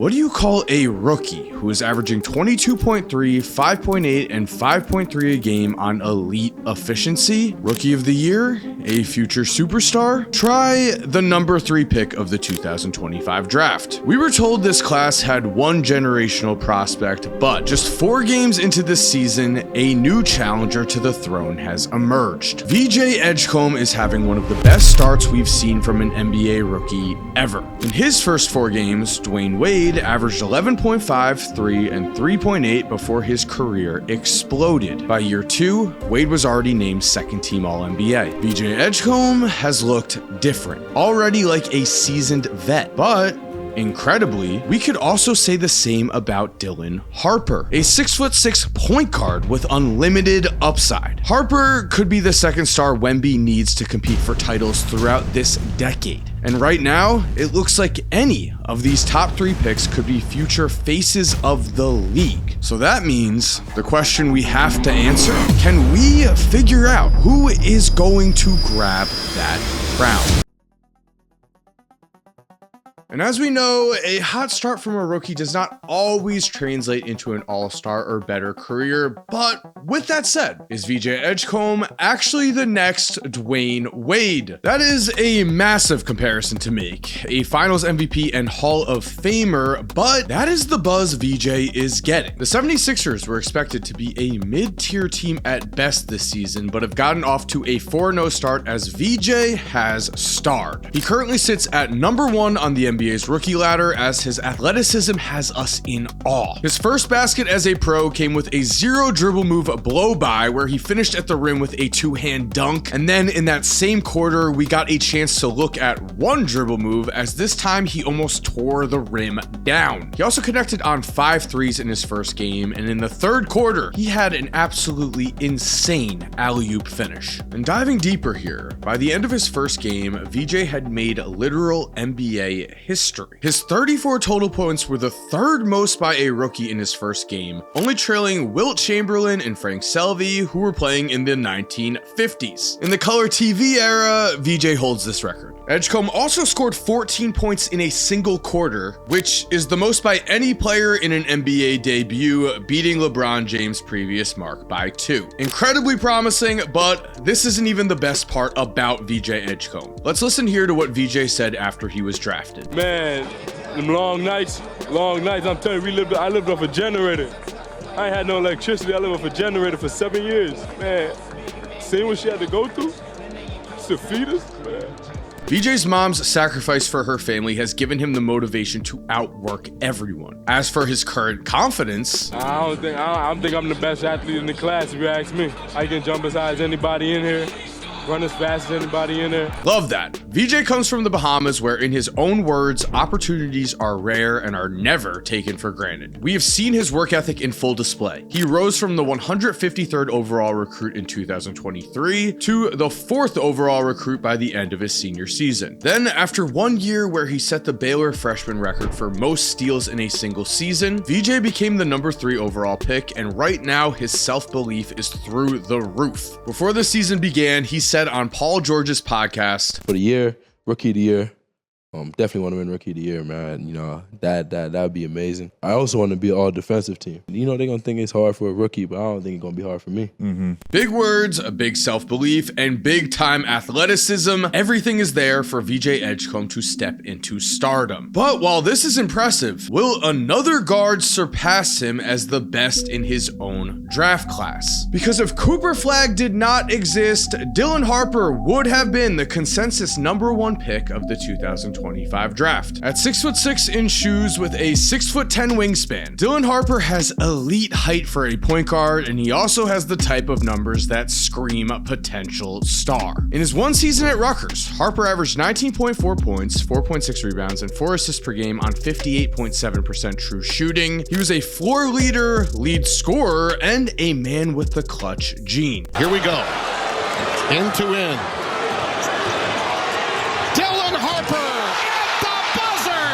What do you call a rookie who is averaging 22.3, 5.8, and 5.3 a game on elite efficiency? Rookie of the year? A future superstar? Try the number 3 pick of the 2025 draft. We were told this class had one generational prospect, but just 4 games into this season, a new challenger to the throne has emerged. VJ Edgecombe is having one of the best starts we've seen from an NBA rookie ever. In his first 4 games, Dwayne Wade averaged 11.5, 3, and 3.8 before his career exploded. By year 2, Wade was already named second-team All-NBA. VJ Edgecombe has looked different, already like a seasoned vet, but incredibly, we could also say the same about Dylan Harper, a 6'6" point guard with unlimited upside. Harper could be the second star Wemby needs to compete for titles throughout this decade. And right now, it looks like any of these top 3 picks could be future faces of the league. So that means the question we have to answer, can we figure out who is going to grab that crown? And as we know, a hot start from a rookie does not always translate into an all-star or better career, but with that said, is VJ Edgecombe actually the next Dwayne Wade? That is a massive comparison to make. A finals MVP and Hall of Famer, but that is the buzz VJ is getting. The 76ers were expected to be a mid-tier team at best this season, but have gotten off to a 4-0 start as VJ has starred. He currently sits at number 1 on the NBA's rookie ladder as his athleticism has us in awe. His first basket as a pro came with a 0 dribble move blow by where he finished at the rim with a 2-hand dunk, and then in that same quarter we got a chance to look at 1 dribble move as this time he almost tore the rim down. He also connected on 5 threes in his first game, and in the third quarter he had an absolutely insane alley-oop finish. And diving deeper here, by the end of his first game, VJ had made literal NBA history. His 34 total points were the 3rd most by a rookie in his first game, only trailing Wilt Chamberlain and Frank Selvey, who were playing in the 1950s. In the color TV era, VJ holds this record. Edgecombe also scored 14 points in a single quarter, which is the most by any player in an NBA debut, beating LeBron James' previous mark by 2. Incredibly promising, but this isn't even the best part about VJ Edgecombe. Let's listen here to what VJ said after he was drafted. Man, them long nights, I'm telling you, I lived off a generator. I ain't had no electricity, I lived off a generator for 7 years. Man, seeing what she had to go through to feed us, man. VJ's mom's sacrifice for her family has given him the motivation to outwork everyone. As for his current confidence, I don't think I'm the best athlete in the class, if you ask me. I can jump as high as anybody in here, run as fast as anybody in there. Love that. VJ comes from the Bahamas where, in his own words, opportunities are rare and are never taken for granted. We have seen his work ethic in full display. He rose from the 153rd overall recruit in 2023 to the 4th overall recruit by the end of his senior season. Then, after 1 year where he set the Baylor freshman record for most steals in a single season, VJ became the number 3 overall pick, and right now his self-belief is through the roof. Before the season began, he said on Paul George's podcast, for the year, rookie of the year, definitely want to win rookie of the year, man. You know, that would be amazing. I also want to be an all defensive team. You know, they're going to think it's hard for a rookie, but I don't think it's going to be hard for me. Big words, a big self-belief, and big time athleticism. Everything is there for VJ Edgecombe to step into stardom. But while this is impressive, will another guard surpass him as the best in his own draft class? Because if Cooper Flagg did not exist, Dylan Harper would have been the consensus number 1 pick of the 2025 draft. At 6'6" in shoes with a 6'10" wingspan, Dylan Harper has elite height for a point guard, and he also has the type of numbers that scream potential star. In his 1 season at Rutgers, Harper averaged 19.4 points, 4.6 rebounds, and 4 assists per game on 58.7% true shooting. He was a floor leader, lead scorer, and a man with the clutch gene. Here we go. End to end. Dylan Harper at the buzzer.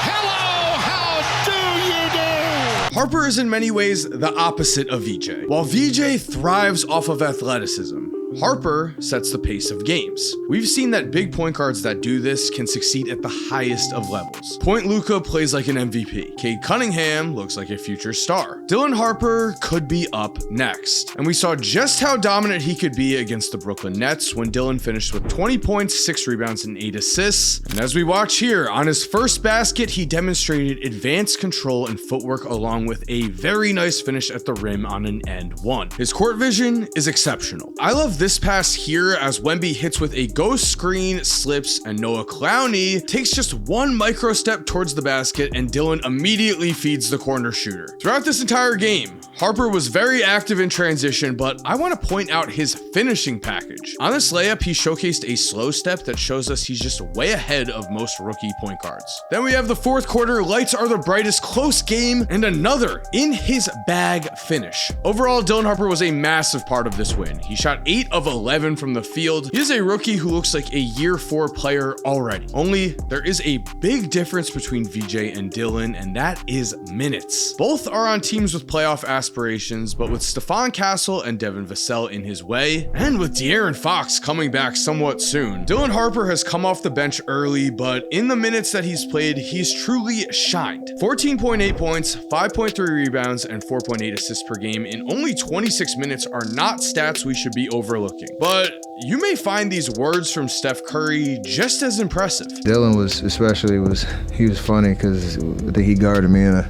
Hello, how do you do? Harper is in many ways the opposite of VJ. While VJ thrives off of athleticism, Harper sets the pace of games. We've seen that big point guards that do this can succeed at the highest of levels. Point Luka plays like an MVP. Cade Cunningham looks like a future star. Dylan Harper could be up next. And we saw just how dominant he could be against the Brooklyn Nets when Dylan finished with 20 points, 6 rebounds, and 8 assists. And as we watch here, on his first basket, he demonstrated advanced control and footwork along with a very nice finish at the rim on an and one. His court vision is exceptional. I love this pass here as Wemby hits with a ghost screen, slips, and Noah Clowney takes just one micro step towards the basket and Dylan immediately feeds the corner shooter. Throughout this entire game, Harper was very active in transition, but I want to point out his finishing package. On this layup, he showcased a slow step that shows us he's just way ahead of most rookie point guards. Then we have the fourth quarter, lights are the brightest, close game, and another in his bag finish. Overall, Dylan Harper was a massive part of this win. He shot 8 of 11 from the field. He is a rookie who looks like a year 4 player already. Only there is a big difference between VJ and Dylan, and that is minutes. Both are on teams with playoff aspirations, but with Stephon Castle and Devin Vassell in his way, and with De'Aaron Fox coming back somewhat soon, Dylan Harper has come off the bench early, but in the minutes that he's played, he's truly shined. 14.8 points, 5.3 rebounds, and 4.8 assists per game in only 26 minutes are not stats we should be overlooking. But you may find these words from Steph Curry just as impressive. Dylan was funny because I think he guarded me in a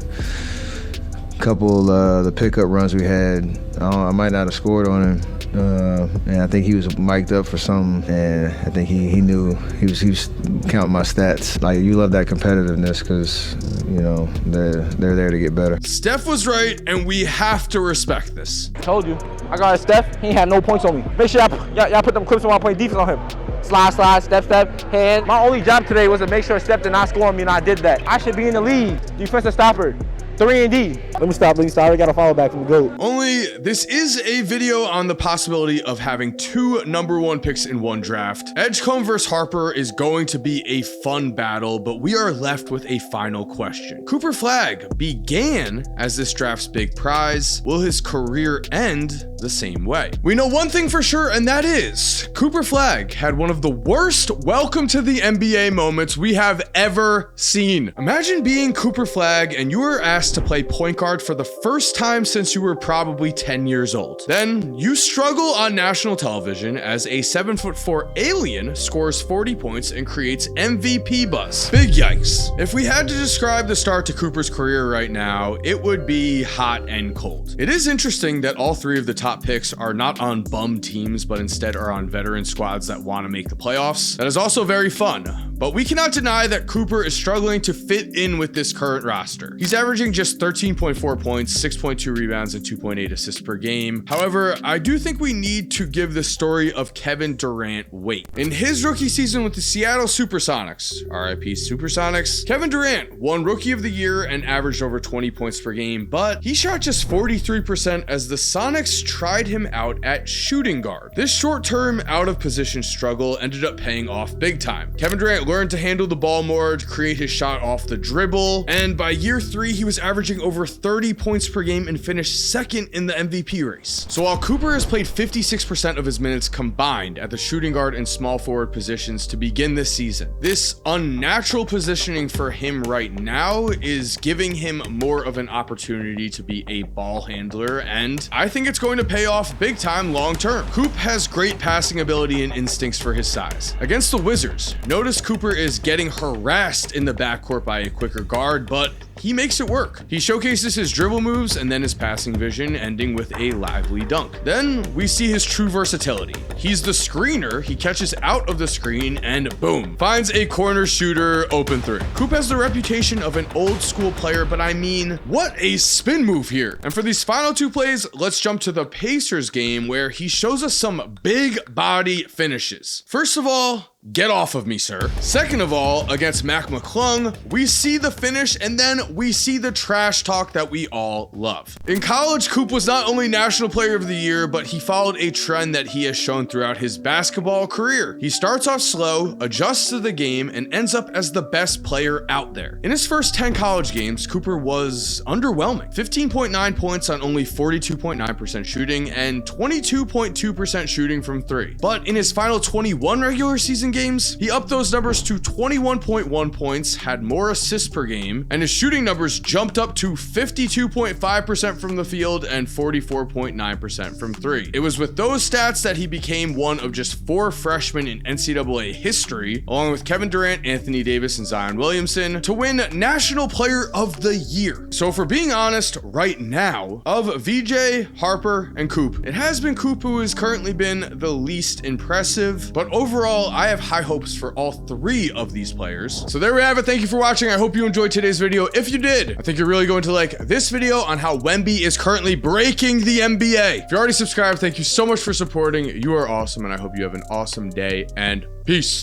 couple the pickup runs we had. I might not have scored on him. And I think he was mic'd up for something, and I think he knew he was counting my stats. Like, you love that competitiveness because, you know, they're there to get better. Steph was right, and we have to respect this. Told you, I got Steph. He ain't had no points on me. Make sure y'all put them clips on while playing defense on him. Slide, step, hand. My only job today was to make sure Steph did not score on me, and I did that. I should be in the league. Defensive stopper. 3 and D. Let me stop. I already got a follow back from the GOAT. Only this is a video on the possibility of having 2 number 1 picks in one draft. Edgecombe versus Harper is going to be a fun battle, but we are left with a final question. Cooper Flagg began as this draft's big prize. Will his career end the same way? We know one thing for sure, and that is Cooper Flagg had one of the worst welcome to the NBA moments we have ever seen. Imagine being Cooper Flagg and you were asked to play point guard for the first time since you were probably 10 years old. Then you struggle on national television as a 7'4" alien scores 40 points and creates MVP buzz. Big yikes. If we had to describe the start to Cooper's career right now, it would be hot and cold. It is interesting that all 3 of the top picks are not on bum teams, but instead are on veteran squads that want to make the playoffs. That is also very fun, but we cannot deny that Cooper is struggling to fit in with this current roster. He's averaging just 13.4 points, 6.2 rebounds, and 2.8 assists per game. However, I do think we need to give the story of Kevin Durant weight. In his rookie season with the Seattle Supersonics, RIP Supersonics, Kevin Durant won Rookie of the Year and averaged over 20 points per game, but he shot just 43% as the Sonics tried him out at shooting guard. This short-term out-of-position struggle ended up paying off big time. Kevin Durant learned to handle the ball more, to create his shot off the dribble, and by year 3, he was averaging over 30 points per game and finished second in the MVP race. So while Cooper has played 56% of his minutes combined at the shooting guard and small forward positions to begin this season, this unnatural positioning for him right now is giving him more of an opportunity to be a ball handler, and I think it's going to pay off big time long term. Coop has great passing ability and instincts for his size. Against the Wizards, notice Cooper is getting harassed in the backcourt by a quicker guard, but he makes it work. He showcases his dribble moves and then his passing vision, ending with a lively dunk. Then we see his true versatility. He's the screener, he catches out of the screen and boom, finds a corner shooter open 3. Coop has the reputation of an old school player, but I mean, what a spin move here. And for these final 2 plays, let's jump to the Pacers game where he shows us some big body finishes. First of all, Get off of me, sir. Second of all, against Mac McClung, we see the finish and then we see the trash talk that we all love. In college, Coop was not only National Player of the Year, but he followed a trend that he has shown throughout his basketball career. He starts off slow, adjusts to the game, and ends up as the best player out there. In his first 10 college games, Cooper was underwhelming. 15.9 points on only 42.9% shooting and 22.2% shooting from three. But in his final 21 regular season games, he upped those numbers to 21.1 points, had more assists per game, and his shooting numbers jumped up to 52.5% from the field and 44.9% from three. It was with those stats that he became one of just 4 freshmen in NCAA history, along with Kevin Durant, Anthony Davis, and Zion Williamson, to win National Player of the Year. So for being honest, right now, of VJ, Harper, and Coop, it has been Coop who has currently been the least impressive, but overall, I have high hopes for all 3 of these players. So there we have it. Thank you for watching. I hope you enjoyed today's video. If you did, I think you're really going to like this video on how Wemby is currently breaking the NBA. If you're already subscribed, thank you so much for supporting. You are awesome, and I hope you have an awesome day, and peace.